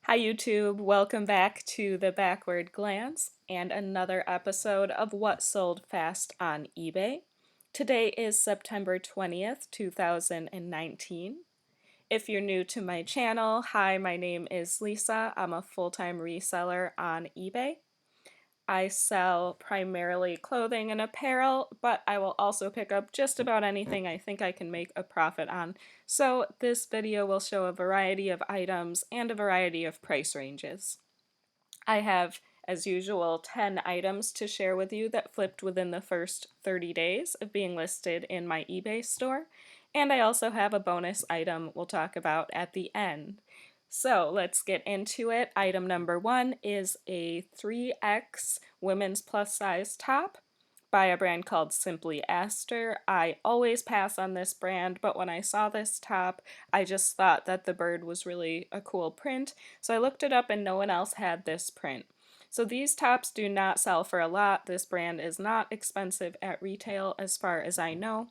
Hi YouTube, welcome back to the Backward Glance and another episode of What Sold Fast on eBay. Today is September 20th, 2019. If you're new to my channel, hi, my name is Lisa. I'm a full-time reseller on eBay. I sell primarily clothing and apparel, but I will also pick up just about anything I think I can make a profit on. So this video will show a variety of items and a variety of price ranges. I have, as usual, 10 items to share with you that flipped within the first 30 days of being listed in my eBay store, and I also have a bonus item we'll talk about at the end. So let's get into it. Item number one is a 3X women's plus size top by a brand called Simply Aster. I always pass on this brand, but when I saw this top, I just thought that the bird was really a cool print, so I looked it up and no one else had this print. So these tops do not sell for a lot. This brand is not expensive at retail as far as I know,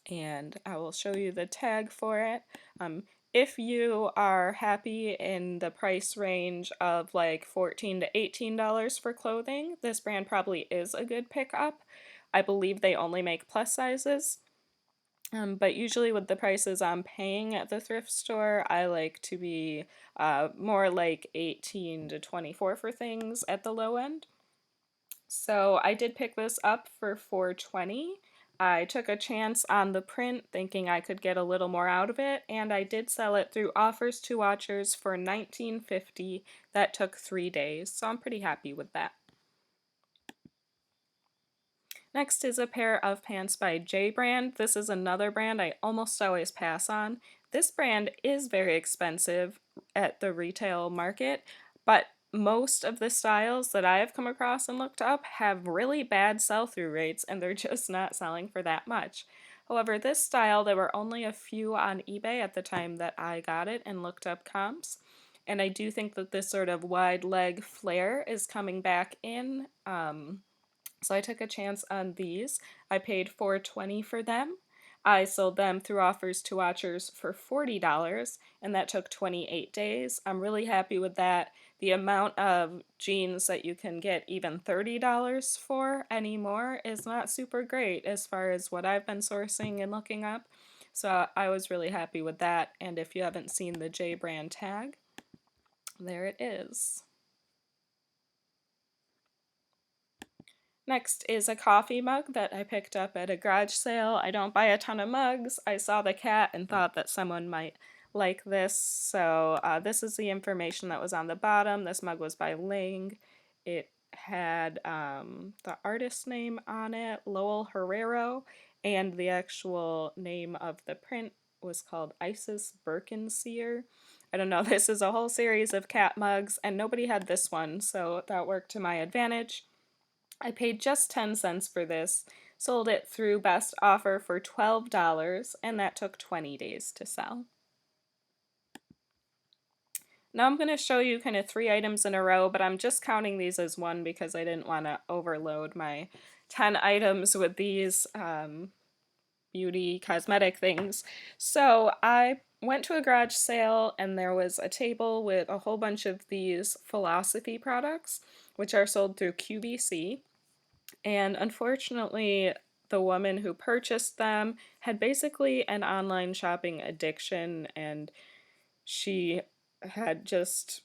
and I will show you the tag for it. If you are happy in the price range of like $14 to $18 for clothing, this brand probably is a good pickup. I believe they only make plus sizes. But usually with the prices I'm paying at the thrift store, I like to be more like 18 to 24 for things at the low end. So I did pick this up for $4.20. I took a chance on the print thinking I could get a little more out of it, and I did sell it through offers to watchers for $19.50. That took 3 days, so I'm pretty happy with that. Next is a pair of pants by J Brand. This is another brand I almost always pass on. This brand is very expensive at the retail market, but most of the styles that I have come across and looked up have really bad sell-through rates, and they're just not selling for that much. However, this style, there were only a few on eBay at the time that I got it and looked up comps, and I do think that this sort of wide leg flare is coming back in. So I took a chance on these. I paid $4.20 for them. I sold them through offers to watchers for $40, and that took 28 days. I'm really happy with that. The amount of jeans that you can get even $30 for anymore is not super great as far as what I've been sourcing and looking up. So I was really happy with that, and if you haven't seen the J brand tag, there it is. Next is a coffee mug that I picked up at a garage sale. I don't buy a ton of mugs. I saw the cat and thought that someone might like this. So this is the information that was on the bottom. This mug was by Ling. It had the artist's name on it, Lowell Herrero, and the actual name of the print was called Isis Birkenseer. I don't know, this is a whole series of cat mugs, and nobody had this one, so that worked to my advantage. I paid just 10 cents for this, sold it through best offer for $12, and that took 20 days to sell. Now I'm going to show you kind of 3 items in a row, but I'm just counting these as one because I didn't want to overload my 10 items with these beauty cosmetic things. So I went to a garage sale and there was a table with a whole bunch of these Philosophy products, which are sold through QVC. And unfortunately, the woman who purchased them had basically an online shopping addiction, and she had just,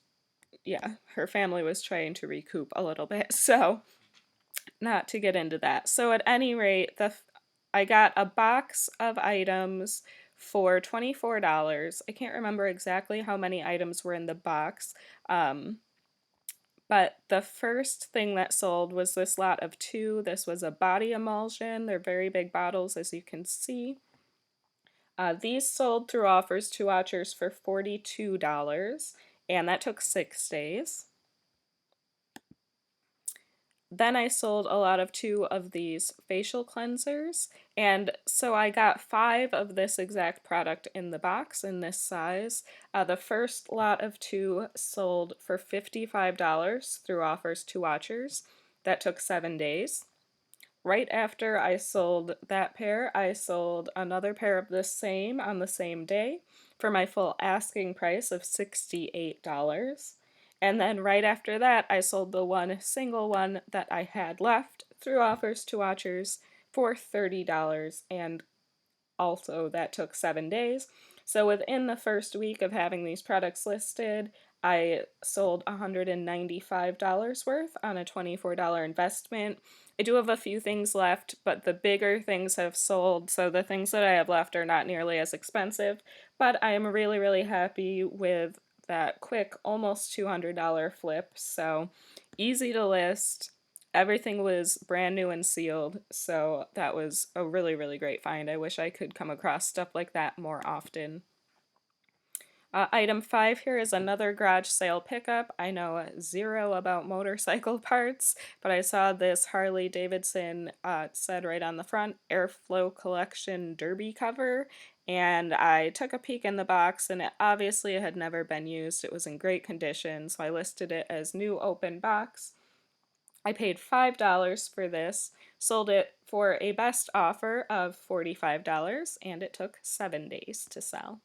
yeah, her family was trying to recoup a little bit. So, not to get into that. So, at any rate, I got a box of items for $24. I can't remember exactly how many items were in the box. But the first thing that sold was this lot of 2. This was a body emulsion. They're very big bottles, as you can see. These sold through offers to watchers for $42, and that took 6 days. Then I sold a lot of 2 of these facial cleansers, and so I got 5 of this exact product in the box in this size. The first lot of 2 sold for $55 through offers to watchers. That took 7 days. Right after I sold that pair, I sold another pair of the same on the same day for my full asking price of $68. And then right after that, I sold the one single one that I had left through offers to watchers for $30, and also that took 7 days. So within the first week of having these products listed, I sold $195 worth on a $24 investment. I do have a few things left, but the bigger things have sold, so the things that I have left are not nearly as expensive. But I am really, really happy with that quick, almost $200 flip. So easy to list. Everything was brand new and sealed, so that was a really, really great find. I wish I could come across stuff like that more often. Item 5 here is another garage sale pickup. I know zero about motorcycle parts, but I saw this Harley Davidson, said right on the front, Airflow Collection Derby cover, and I took a peek in the box, and it obviously had never been used. It was in great condition, so I listed it as new open box. I paid $5 for this, sold it for a best offer of $45, and it took 7 days to sell.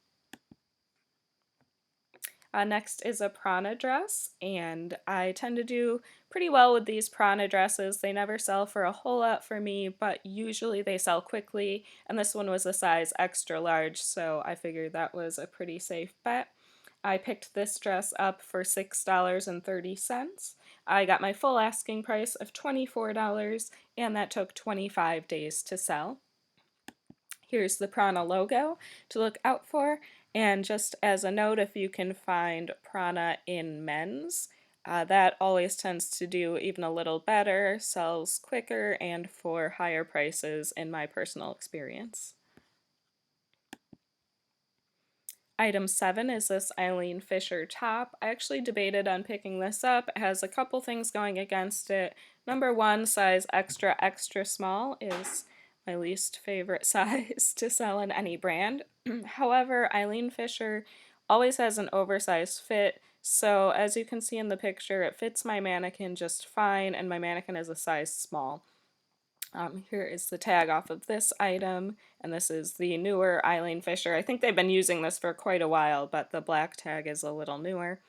Next is a Prana dress, and I tend to do pretty well with these Prana dresses. They never sell for a whole lot for me, but usually they sell quickly, and this one was a size extra large, so I figured that was a pretty safe bet. I picked this dress up for $6.30. I got my full asking price of $24, and that took 25 days to sell. Here's the Prana logo to look out for, and just as a note, if you can find Prana in men's, that always tends to do even a little better, sells quicker, and for higher prices in my personal experience. Item 7 is this Eileen Fisher top. I actually debated on picking this up. It has a couple things going against it. Number 1, size extra extra small is my least favorite size to sell in any brand. However, Eileen Fisher always has an oversized fit, so as you can see in the picture, it fits my mannequin just fine, and my mannequin is a size small. Here is the tag off of this item, and this is the newer Eileen Fisher. I think they've been using this for quite a while, but the black tag is a little newer.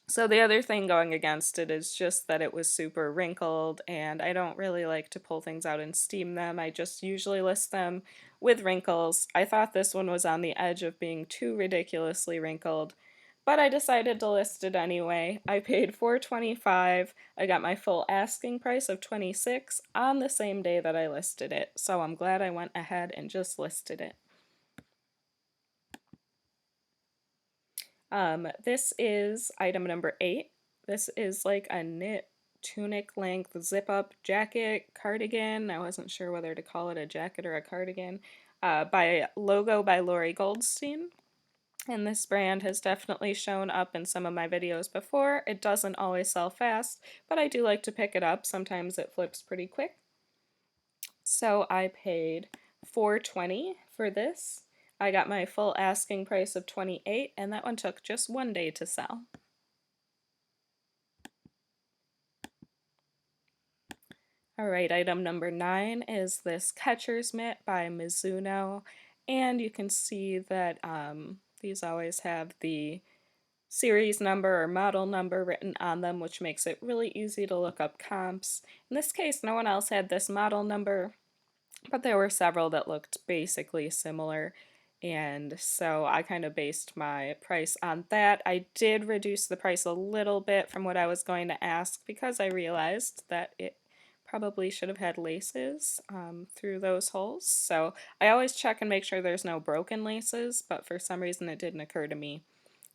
So the other thing going against it is just that it was super wrinkled, and I don't really like to pull things out and steam them. I just usually list them with wrinkles. I thought this one was on the edge of being too ridiculously wrinkled, but I decided to list it anyway. I paid $4.25. I got my full asking price of $26 on the same day that I listed it, so I'm glad I went ahead and just listed it. This is item number 8. This is like a knit tunic length zip up jacket cardigan. I wasn't sure whether to call it a jacket or a cardigan. By logo by Lori Goldstein. And this brand has definitely shown up in some of my videos before. It doesn't always sell fast, but I do like to pick it up. Sometimes it flips pretty quick. So I paid $4.20 for this. I got my full asking price of $28, and that one took just 1 day to sell. Alright, item number 9 is this catcher's mitt by Mizuno, and you can see that these always have the series number or model number written on them, which makes it really easy to look up comps. In this case, no one else had this model number, but there were several that looked basically similar, and so I kind of based my price on that. I did reduce the price a little bit from what I was going to ask because I realized that it probably should have had laces through those holes. So I always check and make sure there's no broken laces, but for some reason it didn't occur to me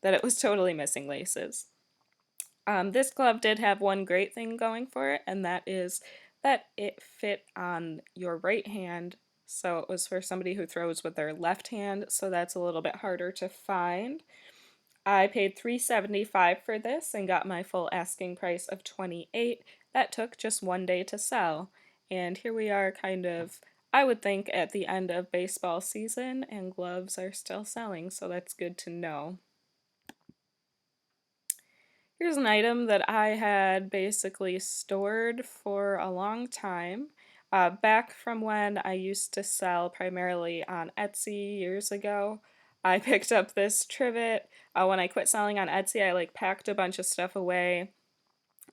that it was totally missing laces. This glove did have one great thing going for it, and that is that it fit on your right hand, so it was for somebody who throws with their left hand, so that's a little bit harder to find. I paid $3.75 for this and got my full asking price of $28. That took just 1 day to sell. And here we are kind of, I would think, at the end of baseball season, and gloves are still selling, so that's good to know. Here's an item that I had basically stored for a long time. Back from when I used to sell primarily on Etsy years ago, I picked up this trivet. When I quit selling on Etsy, I like packed a bunch of stuff away,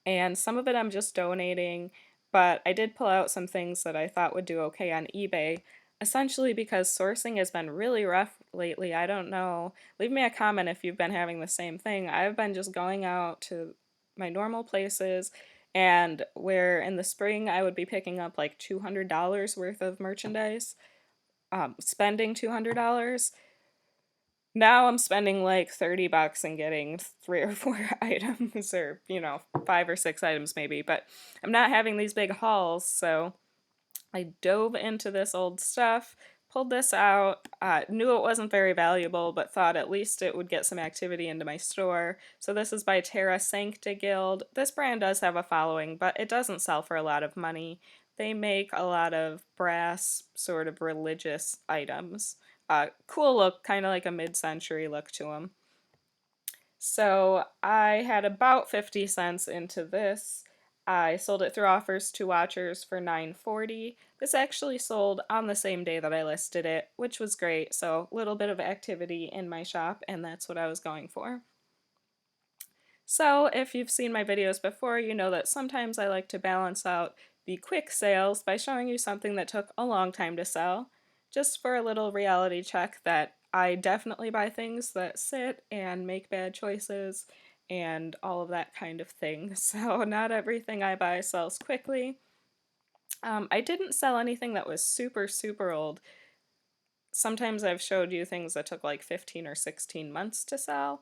and some of it I'm just donating, but I did pull out some things that I thought would do okay on eBay, essentially because sourcing has been really rough lately. I don't know. Leave me a comment if you've been having the same thing. I've been just going out to my normal places, and where in the spring I would be picking up like $200 worth of merchandise, spending $200. Now I'm spending like 30 bucks and getting 3 or 4 items, or, 5 or 6 items maybe, but I'm not having these big hauls, so I dove into this old stuff, pulled this out, knew it wasn't very valuable, but thought at least it would get some activity into my store. So this is by Terra Sancta Guild. This brand does have a following, but it doesn't sell for a lot of money. They make a lot of brass, sort of religious items. Cool look, kind of like a mid-century look to them. So I had about 50 cents into this. I sold it through offers to watchers for $9.40. This actually sold on the same day that I listed it, which was great. So a little bit of activity in my shop, and that's what I was going for. So if you've seen my videos before, you know that sometimes I like to balance out the quick sales by showing you something that took a long time to sell, just for a little reality check that I definitely buy things that sit and make bad choices and all of that kind of thing. So not everything I buy sells quickly. I didn't sell anything that was super, super old. Sometimes I've showed you things that took like 15 or 16 months to sell.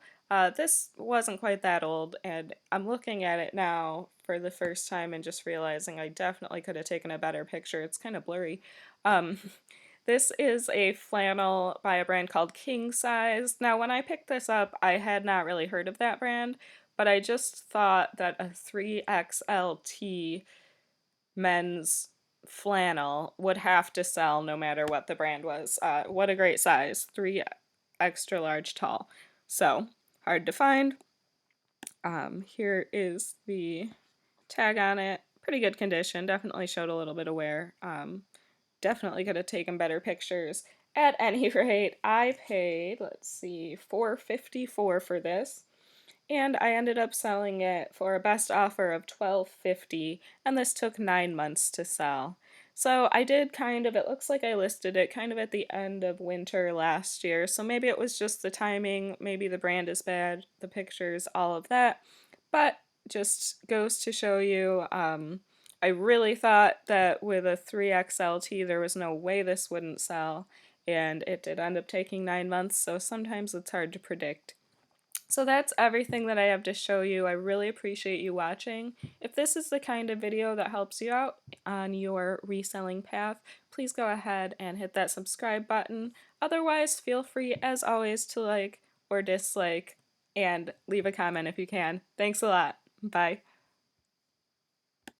This wasn't quite that old, and I'm looking at it now for the first time and just realizing I definitely could have taken a better picture. It's kind of blurry. Um, this is a flannel by a brand called King Size. Now, when I picked this up, I had not really heard of that brand, but I just thought that a 3XLT men's flannel would have to sell no matter what the brand was. What a great size, 3 extra large tall. So, hard to find. Here is the tag on it. Pretty good condition, definitely showed a little bit of wear. Definitely could have taken better pictures. At any rate, I paid, let's see, $4.54 for this, and I ended up selling it for a best offer of $12.50, and this took 9 months to sell. So I did kind of, it looks like I listed it kind of at the end of winter last year, so maybe it was just the timing, maybe the brand is bad, the pictures, all of that, but just goes to show you, I really thought that with a 3XLT there was no way this wouldn't sell, and it did end up taking 9 months, so sometimes it's hard to predict. So that's everything that I have to show you. I really appreciate you watching. If this is the kind of video that helps you out on your reselling path, please go ahead and hit that subscribe button. Otherwise, feel free, as always, to like or dislike and leave a comment if you can. Thanks a lot. Bye.